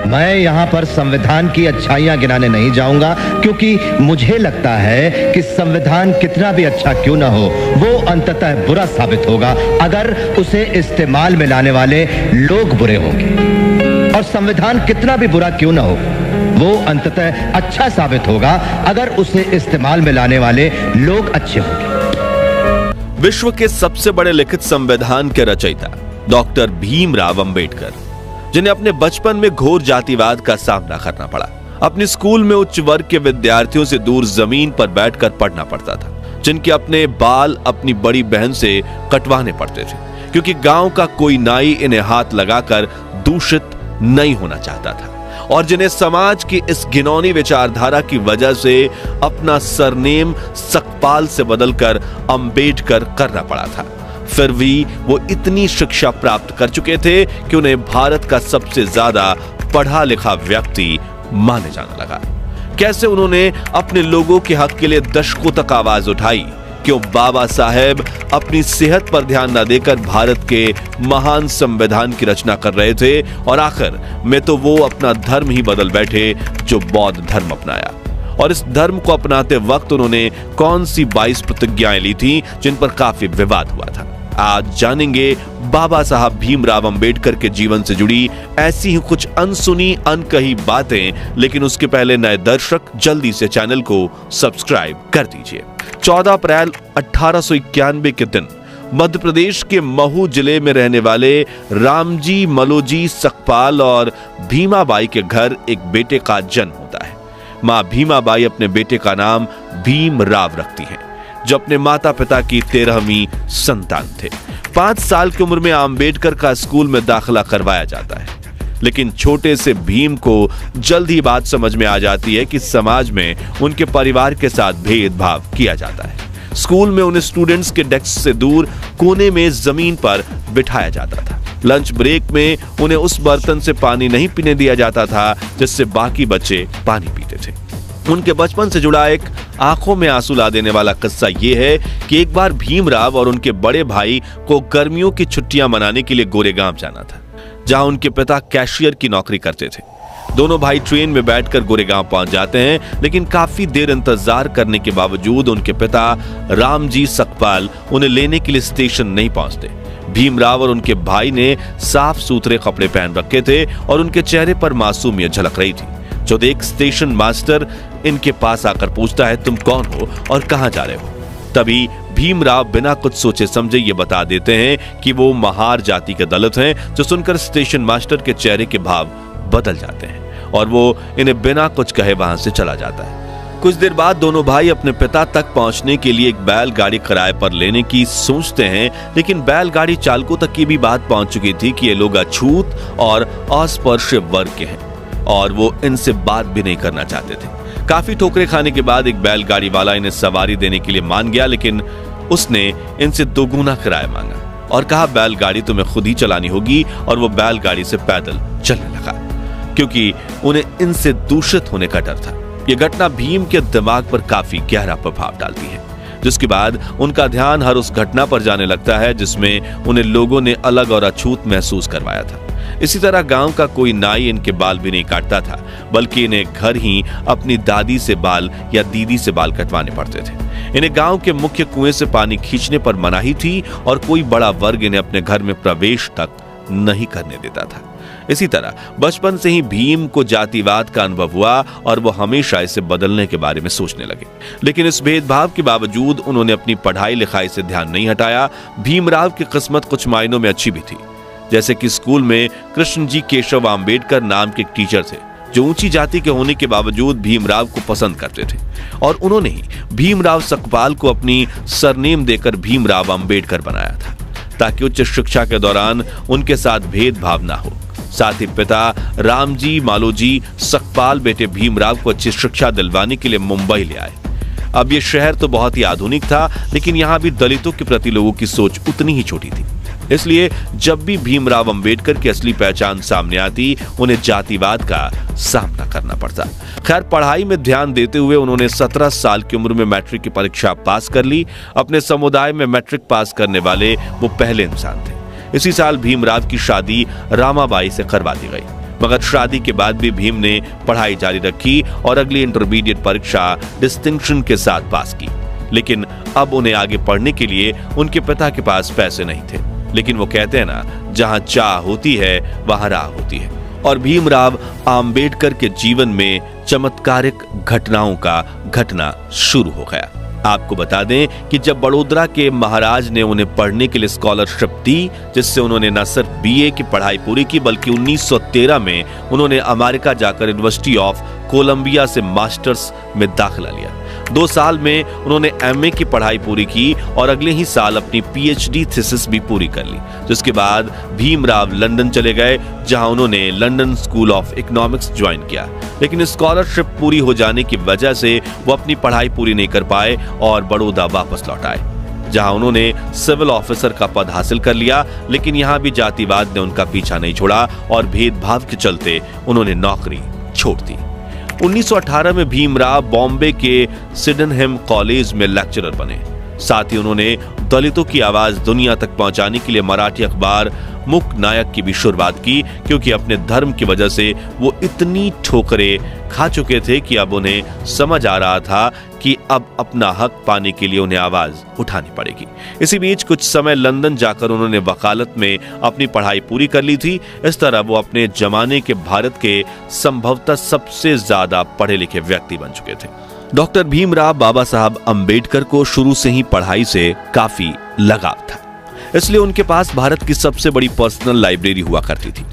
मैं यहाँ पर संविधान की अच्छाइयां गिनाने नहीं जाऊंगा, क्योंकि मुझे लगता है कि संविधान कितना भी अच्छा क्यों ना हो, वो अंततः बुरा साबित होगा अगर उसे इस्तेमाल में लाने वाले लोग बुरे होंगे। और संविधान कितना भी बुरा क्यों ना हो, वो अंततः अच्छा साबित होगा अगर उसे इस्तेमाल में लाने वाले लोग अच्छे होंगे। विश्व के सबसे बड़े लिखित संविधान के रचयिता डॉक्टर भीमराव अंबेडकर, जिन्हें अपने बचपन में घोर जातिवाद का सामना करना पड़ा, अपने स्कूल में उच्च वर्ग के विद्यार्थियों से दूर जमीन पर बैठकर पढ़ना पड़ता था, जिनके अपने बाल अपनी बड़ी बहन से कटवाने पड़ते थे, क्योंकि गांव का कोई नाई इन्हें हाथ लगाकर दूषित नहीं होना चाहता था, और जिन्हें समाज की इस घिनौनी विचारधारा की वजह से अपना सरनेम सकपाल से बदलकर अंबेडकर करना पड़ा था। फिर भी वो इतनी शिक्षा प्राप्त कर चुके थे कि उन्हें भारत का सबसे ज्यादा पढ़ा लिखा व्यक्ति माने जाने लगा। कैसे उन्होंने अपने लोगों के हक के लिए दशकों तक आवाज उठाई, क्यों बाबा साहेब अपनी सेहत पर ध्यान न देकर भारत के महान संविधान की रचना कर रहे थे, और आखिर में तो वो अपना धर्म ही बदल बैठे जो बौद्ध धर्म अपनाया। और इस धर्म को अपनाते वक्त उन्होंने कौन सी 22 प्रतिज्ञाएं ली थी जिन पर काफी विवाद हुआ था। आज जानेंगे बाबा साहब भीमराव अंबेडकर के जीवन से जुड़ी ऐसी ही कुछ अनसुनी अनकही बातें, लेकिन उसके पहले नए दर्शक जल्दी से चैनल को सब्सक्राइब कर दीजिए। 14 अप्रैल 1891 के दिन मध्य प्रदेश के महू जिले में रहने वाले रामजी मलोजी सकपाल और भीमाबाई के घर एक बेटे का जन्म होता है। मां भीमाबाई अपने बेटे का नाम भीमराव रखती हैं, जो अपने माता पिता की 13वीं संतान थे। 5 साल की उम्र में अंबेडकर का स्कूल में दाखिला करवाया जाता है, लेकिन छोटे से भीम को जल्द ही बात समझ में आ जाती है कि समाज में उनके परिवार के साथ भेदभाव किया जाता है। स्कूल में उन्हें स्टूडेंट्स के डेस्क से दूर कोने में जमीन पर बिठाया जाता था। लंच ब्रेक में उन्हें उस बर्तन से पानी नहीं पीने दिया जाता था जिससे बाकी बच्चे पानी पीते थे। उनके बचपन से जुड़ा एक आंखों में आंसू ला देने वाला किस्सा यह है कि एक बार भीमराव और उनके बड़े भाई को गर्मियों की छुट्टियां मनाने के लिए गोरेगांव जाना था, जहां उनके पिता कैशियर की नौकरी करते थे। दोनों भाई ट्रेन में बैठकर गोरेगांव पहुंच जाते हैं, लेकिन काफी देर इंतजार करने के बावजूद उनके पिता रामजी सकपाल उन्हें लेने के लिए स्टेशन नहीं पहुंचते। भीमराव और उनके भाई ने साफ सुथरे कपड़े पहन रखे थे और उनके चेहरे पर मासूमियत झलक रही थी। जो देख स्टेशन मास्टर इनके पास आकर पूछता है, तुम कौन हो और कहां जा रहे हो? तभी भीमराव बिना कुछ सोचे समझे ये बता देते हैं कि वो महार जाति के दलित हैं, जो सुनकर स्टेशन मास्टर के चेहरे के भाव बदल जाते हैं और वो इन्हें बिना कुछ कहे वहां से चला जाता है। कुछ देर बाद दोनों भाई अपने पिता तक पहुंचने के लिए एक बैलगाड़ी किराए पर लेने की सोचते हैं, लेकिन बैलगाड़ी चालकों तक की भी बात पहुंच चुकी थी कि ये लोग अछूत और अस्पृश्य वर्ग के हैं और वो इनसे बात भी नहीं करना चाहते थे। काफी ठोकरे खाने के बाद एक बैलगाड़ी वाला इन्हें सवारी देने के लिए मान गया, लेकिन उसने इनसे दोगुना किराया मांगा और कहा बैलगाड़ी तुम्हें खुद ही चलानी होगी, और वो बैलगाड़ी से पैदल चलने लगा क्योंकि उन्हें इनसे दूषित होने का डर था। यह घटना भीम के दिमाग पर काफी गहरा प्रभाव डालती है, जिसके बाद उनका ध्यान हर उस घटना पर जाने लगता है जिसमें उन्हें लोगों ने अलग और अछूत महसूस करवाया था। इसी तरह गांव का कोई नाई इनके बाल भी नहीं काटता था, बल्कि इन्हें घर ही अपनी दादी से बाल या दीदी से बाल कटवाने पड़ते थे। इन्हें गांव के मुख्य कुएं से पानी खींचने पर मनाही थी और कोई बड़ा वर्ग इन्हें अपने घर में प्रवेश तक नहीं करने देता था। इसी तरह बचपन से ही भीम को जातिवाद का अनुभव हुआ और वो हमेशा इसे बदलने के बारे में सोचने लगे, लेकिन इस भेदभाव के बावजूद उन्होंने अपनी पढ़ाई लिखाई से ध्यान नहीं हटाया। भीमराव की किस्मत कुछ मायनों में अच्छी भी थी, जैसे कि स्कूल में कृष्णजी केशव अंबेडकर नाम के टीचर थे, जो ऊंची जाति के होने के बावजूद भीमराव को पसंद करते थे, और उन्होंने ही भीमराव सकपाल को अपनी सरनेम देकर भीमराव अंबेडकर बनाया था, ताकि उच्च शिक्षा के दौरान उनके साथ भेदभाव ना हो। साथ ही पिता रामजी मालोजी सकपाल बेटे भीमराव को अच्छी शिक्षा दिलवाने के लिए मुंबई ले आए। अब यह शहर तो बहुत ही आधुनिक था, लेकिन यहां भी दलितों के प्रति लोगों की सोच उतनी ही छोटी थी। इसलिए जब भी भीमराव अंबेडकर की असली पहचान सामने आती, उन्हें जातिवाद का सामना करना पड़ता। खैर, पढ़ाई में ध्यान देते हुए उन्होंने 17 साल की उम्र में मैट्रिक की परीक्षा पास कर ली। अपने समुदाय में मैट्रिक पास करने वाले वो पहले इंसान थे। इसी साल भीमराव की शादी रामाबाई से करवा दी गई। मगर शादी के बाद भी भीम ने पढ़ाई जारी रखी और अगली इंटरमीडिएट परीक्षा डिस्टिंक्शन के साथ पास की। लेकिन अब उन्हें आगे पढ़ने के लिए उनके पिता के पास पैसे नहीं थे। लेकिन वो कहते हैं ना, जहां चाह होती है वहां राह होती है। और भीमराव आम्बेडकर के जीवन में चमत्कारिक घटनाओं का घटना शुरू हो गया। आपको बता दें कि जब बड़ोदरा के महाराज ने उन्हें पढ़ने के लिए स्कॉलरशिप दी, जिससे उन्होंने न सिर्फ बीए की पढ़ाई पूरी की बल्कि 1913 में उन्होंने अमेरिका जाकर यूनिवर्सिटी ऑफ कोलंबिया से मास्टर्स में दाखिला लिया। 2 साल में उन्होंने एमए की पढ़ाई पूरी की और अगले ही साल अपनी पीएचडी थीसिस भी पूरी कर ली। जिसके बाद भीमराव लंदन चले गए, जहां उन्होंने London school of economics join किया। लेकिन स्कॉलरशिप पूरी हो जाने की वजह से वो अपनी पढ़ाई पूरी नहीं कर पाए और बड़ौदा वापस लौट आए, जहां उन्होंने सिविल ऑफिसर का पद हासिल कर लिया। लेकिन यहां भी जातिवाद ने उनका पीछा नहीं छोड़ा और भेदभाव के चलते उन्होंने नौकरी छोड़ दी। 1918 में भीमराव बॉम्बे के सिडेनहम कॉलेज में लेक्चरर बने। साथ ही उन्होंने दलितों की आवाज दुनिया तक पहुंचाने के लिए मराठी अखबार मुक नायक की भी शुरुआत की, क्योंकि अपने धर्म की वजह से वो इतनी ठोकरें खा चुके थे कि अब उन्हें समझ आ रहा था कि अब अपना हक पाने के लिए उन्हें आवाज उठानी पड़ेगी। इसी बीच कुछ समय लंदन जाकर उन्होंने वकालत में अपनी पढ़ाई पूरी कर ली थी। इस तरह वो अपने जमाने के भारत के संभवतः सबसे ज्यादा पढ़े लिखे व्यक्ति बन चुके थे। डॉक्टर भीमराव बाबा साहब अम्बेडकर को शुरू से ही पढ़ाई से काफी लगाव था, इसलिए उनके पास भारत की सबसे बड़ी पर्सनल लाइब्रेरी हुआ करती थी।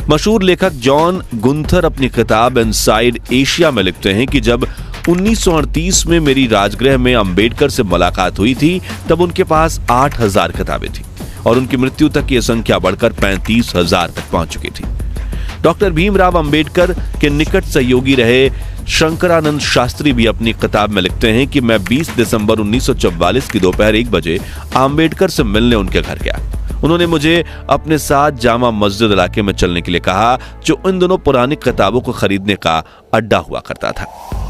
मशहूर लेखक जॉन गुंथर अपनी किताब इनसाइड एशिया में लिखते हैं कि जब 1938 में मेरी राजगृह में अम्बेडकर से मुलाकात हुई थी, तब उनके पास 8000 किताबें थी और उनकी मृत्यु तक यह संख्या बढ़कर 35,000 तक पहुंच चुकी थी। डॉक्टर भीमराव अम्बेडकर के निकट सहयोगी रहे शंकरानंद शास्त्री भी अपनी किताब में लिखते हैं कि मैं 20 दिसंबर 1944 की दोपहर 1 बजे अम्बेडकर से मिलने उनके घर गया। उन्होंने मुझे अपने साथ जामा मस्जिद इलाके में चलने के लिए कहा, जो इन दोनों पुरानी किताबों को खरीदने का अड्डा हुआ करता था।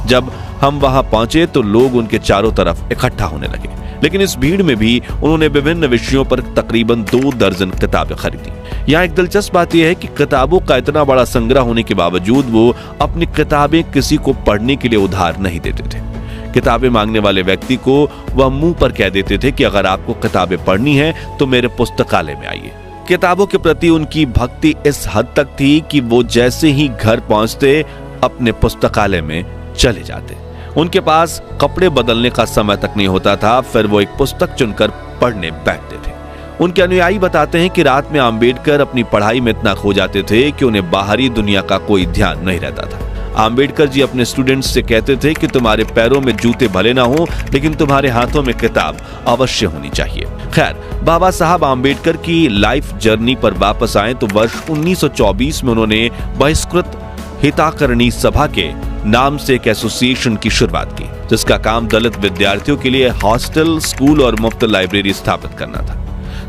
जब हम वहां पहुंचे तो लोग उनके चारों तरफ इकट्ठा होने लगे, लेकिन इस भीड़ में भी उन्होंने विभिन्न विषयों पर तकरीबन 2 दर्जन किताबें खरीदी। यहाँ एक दिलचस्प बात यह है कि किताबों का इतना बड़ा संग्रह होने के बावजूद वो अपनी किताबें किसी को पढ़ने के लिए उधार नहीं देते थे। किताबें मांगने वाले व्यक्ति को वह मुंह पर कह देते थे कि अगर आपको किताबें पढ़नी है तो मेरे पुस्तकालय में आइए। किताबों के प्रति उनकी भक्ति इस हद तक थी कि वो जैसे ही घर पहुंचते अपने पुस्तकालय में चले जाते। उनके पास कपड़े बदलने का समय तक नहीं होता था, फिर वो एक पुस्तक चुनकर पढ़ने बैठते थे। उनके अनुयायी बताते हैं कि रात में अम्बेडकर अपनी पढ़ाई में इतना खो जाते थे कि उन्हें बाहरी दुनिया का कोई ध्यान नहीं रहता था। अम्बेडकर जी अपने स्टूडेंट्स से कहते थे कि तुम्हारे पैरों में जूते भले ना हो, लेकिन तुम्हारे हाथों में किताब अवश्य होनी चाहिए। खैर, बाबा साहब अम्बेडकर की लाइफ जर्नी पर वापस आए तो वर्ष 1924 में उन्होंने बहिष्कृत हिताकरणी सभा के नाम से एक एसोसिएशन की शुरुआत की, जिसका काम दलित विद्यार्थियों के लिए हॉस्टल, स्कूल और मुफ्त लाइब्रेरी स्थापित करना था।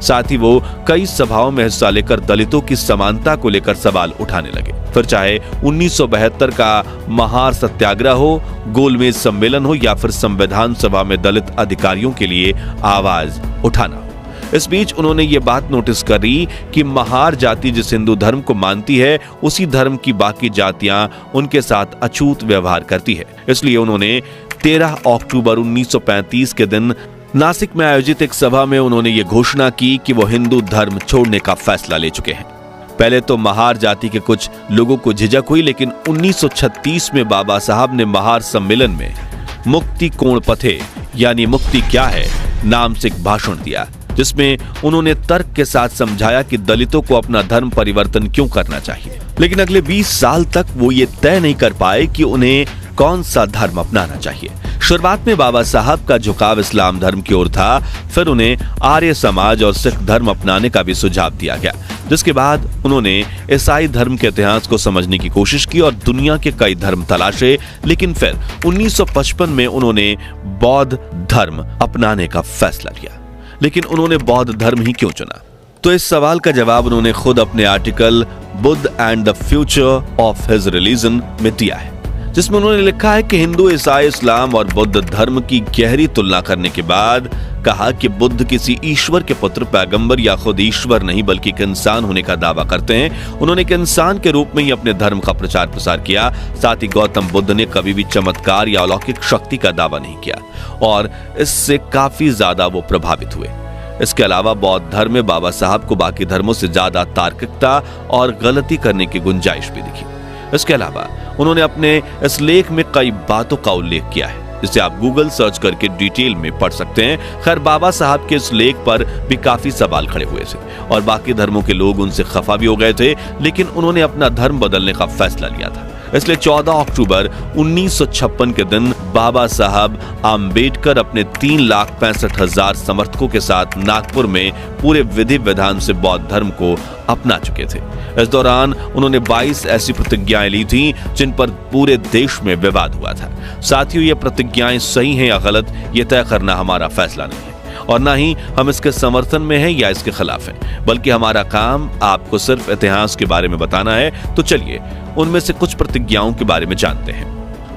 साथ ही वो कई सभाओं में हिस्सा लेकर दलितों की समानता को लेकर सवाल उठाने लगे। फिर चाहे 1972 का महार सत्याग्रह हो, गोलमेज सम्मेलन हो या फिर संविधान सभा में दलित अधिकारियों के लिए आवाज उठाना हो। इस बीच उन्होंने ये बात नोटिस करी कि महार जाति जिस हिंदू धर्म को मानती है, उसी धर्म की बाकी जातियां उनके साथ अछूत व्यवहार करती है। इसलिए उन्होंने 13 अक्टूबर 1935 के दिन नासिक में आयोजित एक सभा में उन्होंने ये घोषणा की कि वो हिंदू धर्म छोड़ने का फैसला ले चुके हैं। पहले तो महार जाति के कुछ लोगों को झिझक हुई, लेकिन 1936 में बाबा साहब ने महार सम्मेलन में मुक्ति कोण पथे यानी मुक्ति क्या है नाम से एक भाषण दिया, जिसमें उन्होंने तर्क के साथ समझाया कि दलितों को अपना धर्म परिवर्तन क्यों करना चाहिए। लेकिन अगले 20 साल तक वो ये तय नहीं कर पाए कि उन्हें कौन सा धर्म अपनाना चाहिए। शुरुआत में बाबा साहब का झुकाव इस्लाम धर्म की ओर था, फिर उन्हें आर्य समाज और सिख धर्म अपनाने का भी सुझाव दिया गया, जिसके बाद उन्होंने ईसाई धर्म के इतिहास को समझने की कोशिश की और दुनिया के कई धर्म तलाशे। लेकिन फिर 1955 में उन्होंने बौद्ध धर्म अपनाने का फैसला लिया। लेकिन उन्होंने बौद्ध धर्म ही क्यों चुना? तो इस सवाल का जवाब उन्होंने खुद अपने article Buddha and the future of his religion में दिया है, जिसमें उन्होंने लिखा है कि हिंदू, ईसाई, इस्लाम और बुद्ध धर्म की गहरी तुलना करने के बाद कहा कि बुद्ध किसी ईश्वर के पुत्र, पैगंबर या खुद ईश्वर नहीं बल्कि एक इंसान होने का दावा करते हैं। उन्होंने एक इंसान के रूप में ही अपने धर्म का प्रचार प्रसार किया। साथ ही गौतम बुद्ध ने कभी भी चमत्कार या अलौकिक शक्ति का दावा नहीं किया और इससे काफी ज्यादा वो प्रभावित हुए। इसके अलावा बौद्ध धर्म में बाबा साहब को बाकी धर्मों से ज्यादा तार्किकता और गलती करने की गुंजाइश भी दिखी। इसके अलावा उन्होंने अपने इस लेख में कई बातों का उल्लेख किया है, जिसे आप गूगल सर्च करके डिटेल में पढ़ सकते हैं। खैर, बाबा साहब के इस लेख पर भी काफी सवाल खड़े हुए थे और बाकी धर्मों के लोग उनसे खफा भी हो गए थे, लेकिन उन्होंने अपना धर्म बदलने का फैसला लिया था। इसलिए 14 अक्टूबर 1956 के दिन बाबा साहब आम्बेडकर अपने 3,65,000 समर्थकों के साथ नागपुर में पूरे विधि विधान से बौद्ध धर्म को अपना चुके थे। इस दौरान उन्होंने 22 ऐसी प्रतिज्ञाएं ली थीं जिन पर पूरे देश में विवाद हुआ था। साथियों, ये प्रतिज्ञाएं सही हैं या गलत, ये तय करना हमारा फैसला नहीं है और ना ही हम इसके समर्थन में हैं या इसके खिलाफ हैं, बल्कि हमारा काम आपको सिर्फ इतिहास के बारे में बताना है। तो चलिए उनमें से कुछ प्रतिज्ञाओं के बारे में जानते हैं।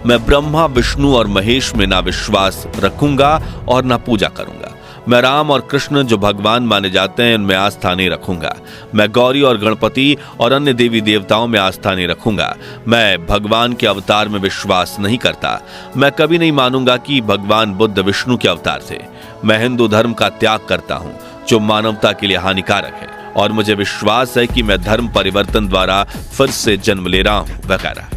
मैं ब्रह्मा, विष्णु और महेश में ना विश्वास रखूंगा और ना पूजा करूंगा। मैं राम और कृष्ण जो भगवान माने जाते हैं उनमें आस्था नहीं रखूंगा। मैं गौरी और गणपति और अन्य देवी देवताओं में आस्था नहीं रखूंगा। मैं भगवान के अवतार में विश्वास नहीं करता। मैं कभी नहीं मानूंगा कि भगवान बुद्ध विष्णु के अवतार थे। मैं हिंदू धर्म का त्याग करता हूं जो मानवता के लिए हानिकारक है और मुझे विश्वास है कि मैं धर्म परिवर्तन द्वारा फिर से जन्म ले रहा हूं, वगैरह।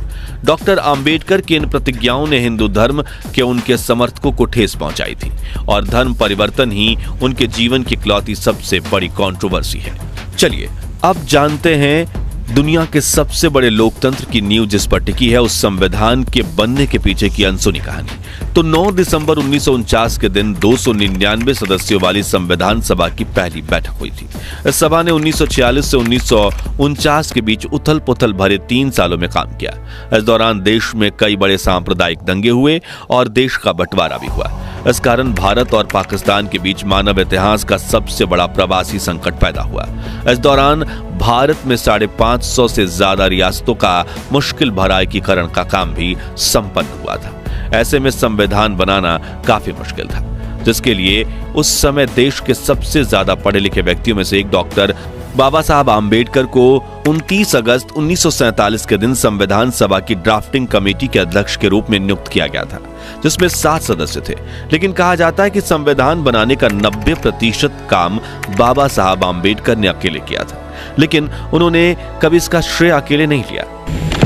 डॉक्टर आम्बेडकर की इन प्रतिज्ञाओं ने हिंदू धर्म के उनके समर्थकों को ठेस पहुंचाई थी और धर्म परिवर्तन ही उनके जीवन की इकलौती सबसे बड़ी कंट्रोवर्सी है। चलिए अब जानते हैं दुनिया के सबसे बड़े लोकतंत्र की नींव जिस पर टिकी है, उस संविधान के बनने के पीछे की अनसुनी कहानी। तो 9 दिसंबर 1949 के दिन 299 सदस्यों वाली संविधान सभा की पहली बैठक हुई थी। इस सभा ने 1946 से 1949 के बीच उथल पुथल भरे 3 सालों में काम किया। इस दौरान देश में कई बड़े सांप्रदायिक दंगे हुए और देश का बंटवारा भी हुआ। इस कारण भारत और पाकिस्तान के बीच मानव इतिहास का सबसे बड़ा प्रवासी संकट पैदा हुआ। इस दौरान भारत में 550 से ज्यादा रियासतों का मुश्किल भरा एकीकरण का काम भी संपन्न हुआ था। ऐसे में संविधान बनाना काफी मुश्किल था, जिसके लिए उस समय देश के सबसे ज्यादा पढ़े लिखे व्यक्तियों में से एक डॉक्टर बाबा साहब आम्बेडकर को 29 अगस्त 1947 के दिन संविधान सभा की ड्राफ्टिंग कमेटी के अध्यक्ष के रूप में नियुक्त किया गया था, जिसमें 7 सदस्य थे। लेकिन कहा जाता है कि संविधान बनाने का 90% काम बाबा साहब आम्बेडकर ने अकेले किया था, लेकिन उन्होंने कभी इसका श्रेय अकेले नहीं लिया।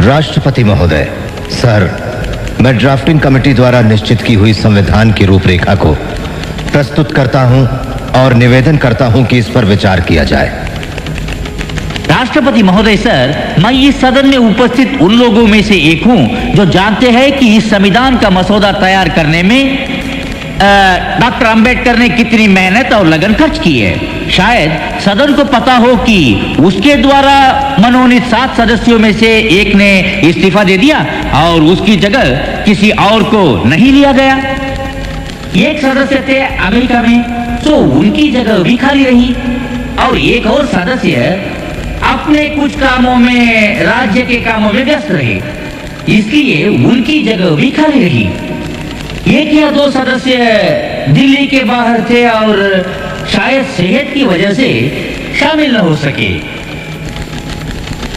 राष्ट्रपति महोदय, सर, मैं ड्राफ्टिंग कमेटी द्वारा निश्चित की हुई संविधान की रूपरेखा को प्रस्तुत करता हूं और निवेदन करता हूं कि इस पर विचार किया जाए। राष्ट्रपति महोदय सर, मैं इस सदन में उपस्थित उन लोगों में से एक हूं जो जानते हैं कि इस संविधान का मसौदा तैयार करने में डॉक्टर अंबेडकर ने कितनी मेहनत और लगन खर्च की है। शायद सदन को पता हो कि उसके द्वारा मनोनीत 7 सदस्यों में से एक ने इस्तीफा दे दिया और उसकी जगह किसी और को नहीं लिया गया। एक सदस्य थे अमेरिका में, तो उनकी जगह भी खाली रही और एक और सदस्य अपने कुछ कामों में, राज्य के कामों में व्यस्त रहे, इसलिए उनकी जगह भी खाली रही। 1 या 2 सदस्य दिल्ली के बाहर थे और शायद सेहत की वजह से शामिल न हो सके।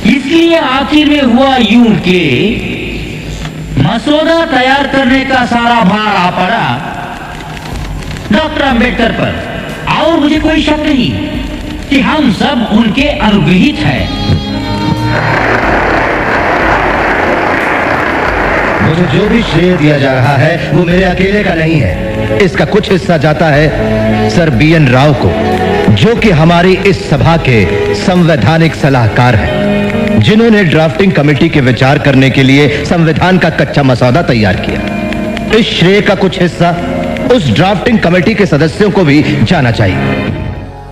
इसलिए आखिर में हुआ यूं कि मसौदा तैयार करने का सारा भार आ पड़ा डॉक्टर अंबेडकर पर और मुझे कोई शक नहीं कि हम सब उनके अनुग्रहित हैं। मुझे जो भी श्रेय दिया जा रहा है वो मेरे अकेले का नहीं है। इसका कुछ हिस्सा जाता है सर BN राव को, जो कि हमारी इस सभा के संवैधानिक सलाहकार हैं, जिन्होंने ड्राफ्टिंग कमेटी के विचार करने के लिए संविधान का कच्चा मसौदा तैयार किया। इस श्रेय का कुछ हिस्सा उस ड्राफ्टिंग कमेटी के सदस्यों को भी जाना चाहिए।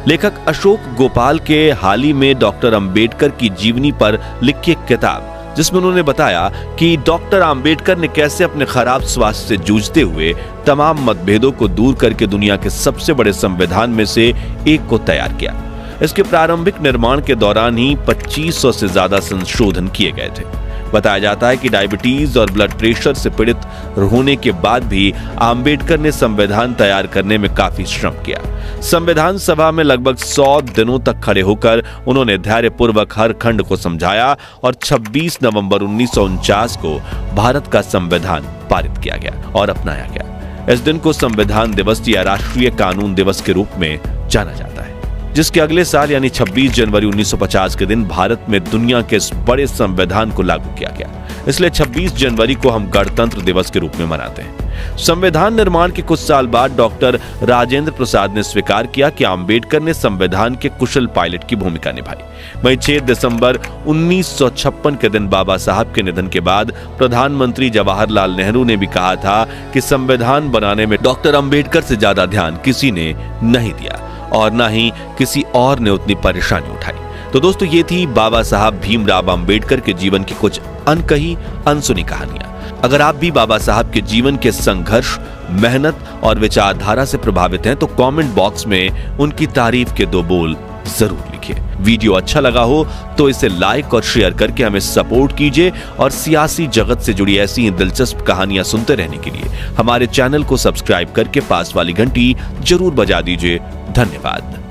लेखक अशोक गोपाल के हाल ही में डॉक्टर अंबेडकर की जीवनी पर लिखी एक किताब, जिसमें उन्होंने बताया कि डॉक्टर अंबेडकर ने कैसे अपने खराब स्वास्थ्य से जूझते हुए तमाम मतभेदों को दूर करके दुनिया के सबसे बड़े संविधान में से एक को तैयार किया। इसके प्रारंभिक निर्माण के दौरान ही 2500 से ज्यादा संशोधन किए गए थे। बताया जाता है कि डायबिटीज और ब्लड प्रेशर से पीड़ित होने के बाद भी आम्बेडकर ने संविधान तैयार करने में काफी श्रम किया। संविधान सभा में लगभग 100 दिनों तक खड़े होकर उन्होंने धैर्यपूर्वक हर खंड को समझाया और 26 नवंबर 1949 को भारत का संविधान पारित किया गया और अपनाया गया। इस दिन को संविधान दिवस या राष्ट्रीय कानून दिवस के रूप में जाना जाता है, जिसके अगले साल यानी 26 जनवरी 1950 के दिन भारत में दुनिया के इस बड़े संविधान को लागू किया गया। इसलिए 26 जनवरी को हम गणतंत्र दिवस के रूप में मनाते हैं। संविधान निर्माण के कुछ साल बाद डॉक्टर राजेंद्र प्रसाद ने स्वीकार किया कि आम्बेडकर ने संविधान के कुशल पायलट की भूमिका निभाई। वहीं 6 दिसंबर 1956 के दिन बाबा साहब के निधन के बाद प्रधानमंत्री जवाहरलाल नेहरू ने भी कहा था कि संविधान बनाने में डॉक्टर अम्बेडकर से ज्यादा ध्यान किसी ने नहीं दिया और न ही किसी और ने उतनी परेशानी उठाई। तो दोस्तों, ये थी बाबा साहब भीमराव अंबेडकर के जीवन की कुछ अनकही अनसुनी कहानियां। अगर आप भी बाबा साहब के जीवन के संघर्ष, मेहनत और विचारधारा से प्रभावित हैं तो कमेंट बॉक्स में उनकी तारीफ के 2 बोल जरूर लिखिए। वीडियो अच्छा लगा हो तो इसे लाइक और शेयर करके हमें सपोर्ट कीजिए और सियासी जगत से जुड़ी ऐसी दिलचस्प कहानियां सुनते रहने के लिए हमारे चैनल को सब्सक्राइब करके पास वाली घंटी जरूर बजा दीजिए। धन्यवाद।